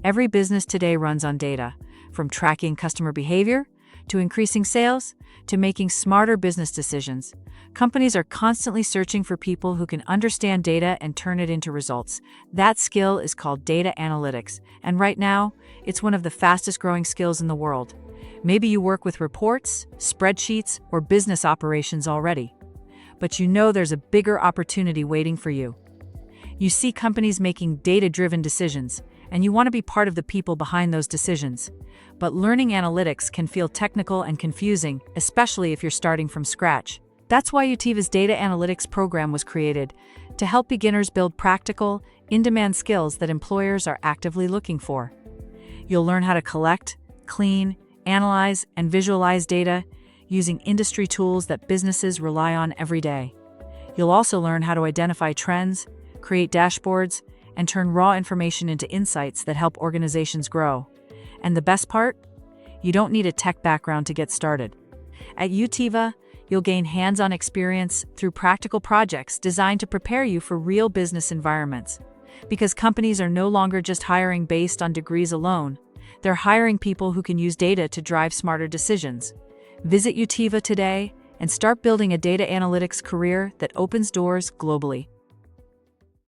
Every business today runs on data, from tracking customer behavior, to increasing sales, to making smarter business decisions. Companies are constantly searching for people who can understand data and turn it into results. That skill is called data analytics, and right now, it's one of the fastest growing skills in the world. Maybe you work with reports, spreadsheets, or business operations already. But you know there's a bigger opportunity waiting for you. You see companies making data-driven decisions, and you want to be part of the people behind those decisions. But learning analytics can feel technical and confusing, especially if you're starting from scratch. That's why Utiva's data analytics program was created, to help beginners build practical, in-demand skills that employers are actively looking for. You'll learn how to collect, clean, analyze, and visualize data using industry tools that businesses rely on every day. You'll also learn how to identify trends, create dashboards, and turn raw information into insights that help organizations grow. And the best part? You don't need a tech background to get started. At Utiva, you'll gain hands-on experience through practical projects designed to prepare you for real business environments. Because companies are no longer just hiring based on degrees alone, they're hiring people who can use data to drive smarter decisions. Visit Utiva today and start building a data analytics career that opens doors globally.